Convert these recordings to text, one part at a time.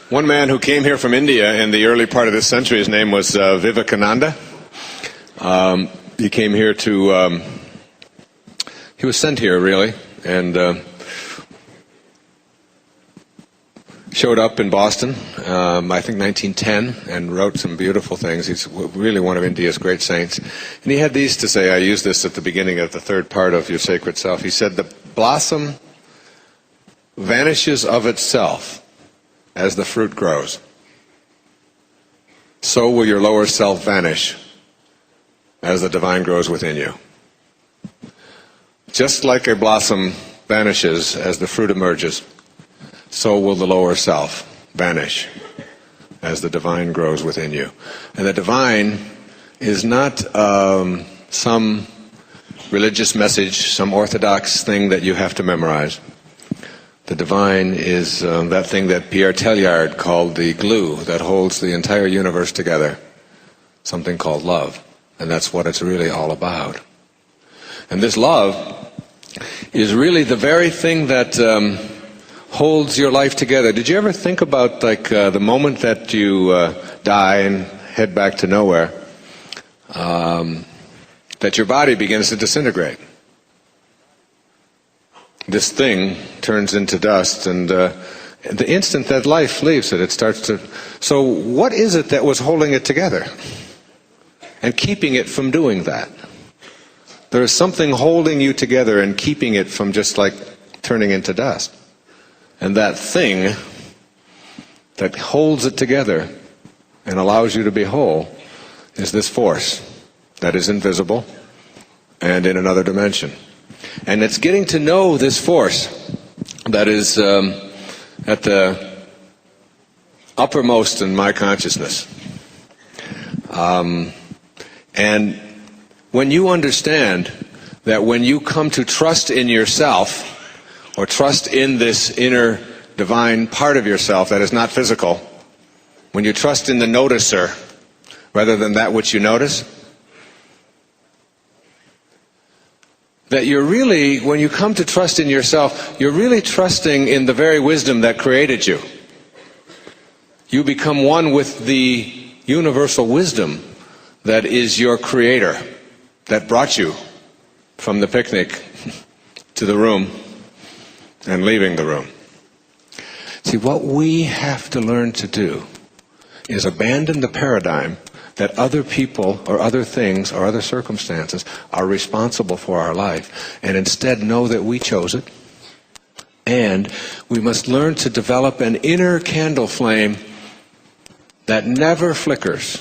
One man who came here from India in the early part of this century, his name was Vivekananda. He came here to, he was sent here really, and showed up in Boston, I think 1910, and wrote some beautiful things. He's really one of India's great saints. And he had these to say. I used this at the beginning of the third part of Your Sacred Self. He said, "The blossom vanishes of itself as the fruit grows. So will your lower self vanish as the divine grows within you." Just like a blossom vanishes as the fruit emerges, so will the lower self vanish as the divine grows within you. And the divine is not some religious message, some orthodox thing that you have to memorize. The divine is that thing that Pierre Teilhard called the glue that holds the entire universe together, something called love. And that's what it's really all about. And this love is really the very thing that holds your life together. Did you ever think about the moment that you die and head back to nowhere, that your body begins to disintegrate? This thing turns into dust, and the instant that life leaves it, it starts to... So what is it that was holding it together and keeping it from doing that? There is something holding you together and keeping it from just like turning into dust. And that thing that holds it together and allows you to be whole is this force that is invisible and in another dimension. And it's getting to know this force that is at the uppermost in my consciousness. And when you understand that when you come to trust in yourself, or trust in this inner divine part of yourself that is not physical, when you trust in the noticer rather than that which you notice, that you're really, when you come to trust in yourself, you're really trusting in the very wisdom that created you. You become one with the universal wisdom that is your creator, that brought you from the picnic to the room and leaving the room. See, what we have to learn to do is abandon the paradigm that other people or other things or other circumstances are responsible for our life, and instead know that we chose it. And we must learn to develop an inner candle flame that never flickers,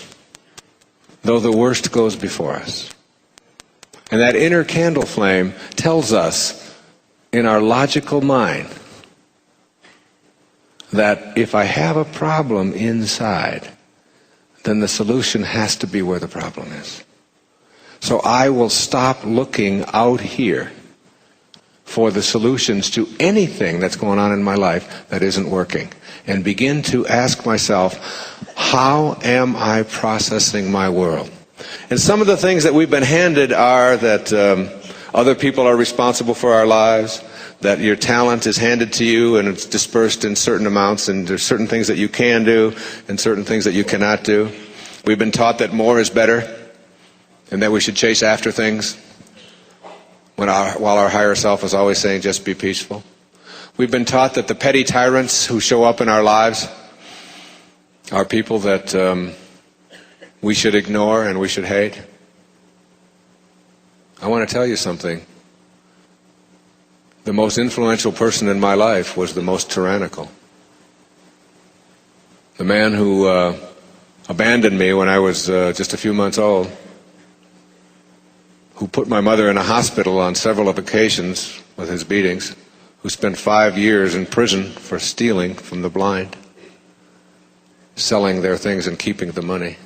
though the worst goes before us. And that inner candle flame tells us in our logical mind that if I have a problem inside, then the solution has to be where the problem is. So I will stop looking out here for the solutions to anything that's going on in my life that isn't working, and begin to ask myself, how am I processing my world? And some of the things that we've been handed are that other people are responsible for our lives, that your talent is handed to you and it's dispersed in certain amounts, and there's certain things that you can do and certain things that you cannot do. We've been taught that more is better and that we should chase after things while our higher self is always saying just be peaceful. We've been taught that the petty tyrants who show up in our lives are people that we should ignore and we should hate. I want to tell you something. The most influential person in my life was the most tyrannical. The man who abandoned me when I was just a few months old, who put my mother in a hospital on several occasions with his beatings, who spent 5 years in prison for stealing from the blind, selling their things and keeping the money,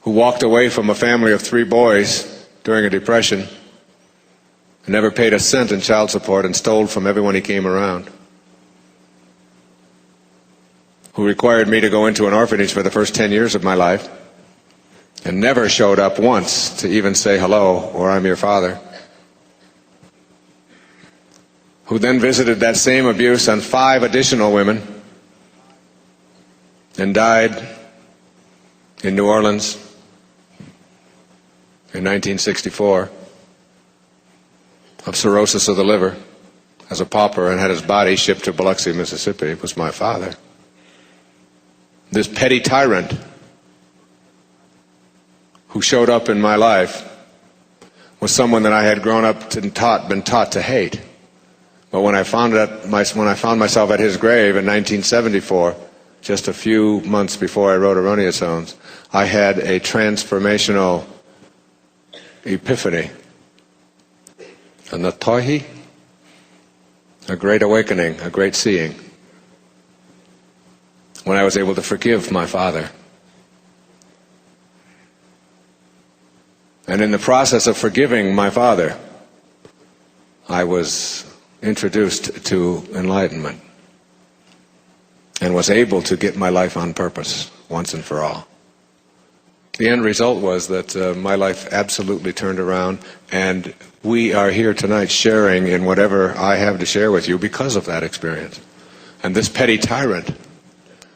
who walked away from a family of 3 boys during a depression and never paid a cent in child support and stole from everyone he came around, who required me to go into an orphanage for the first 10 years of my life and never showed up once to even say hello or I'm your father. who then visited that same abuse on 5 additional women and died in New Orleans in 1964 of cirrhosis of the liver as a pauper and had his body shipped to Biloxi, Mississippi, was my father. This petty tyrant who showed up in my life was someone that I had grown up and been taught to hate. But when I found myself at his grave in 1974, just a few months before I wrote Erroneous Zones, I had a transformational epiphany. A natohi, a great awakening, a great seeing, when I was able to forgive my father. And in the process of forgiving my father, I was introduced to enlightenment and was able to get my life on purpose once and for all. The end result was that my life absolutely turned around, and we are here tonight sharing in whatever I have to share with you because of that experience. And this petty tyrant,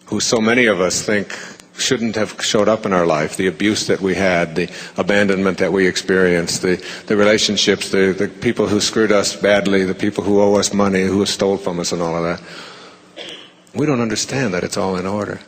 who so many of us think shouldn't have showed up in our life, the abuse that we had, the abandonment that we experienced, the relationships, the people who screwed us badly, the people who owe us money, who stole from us and all of that. We don't understand that it's all in order.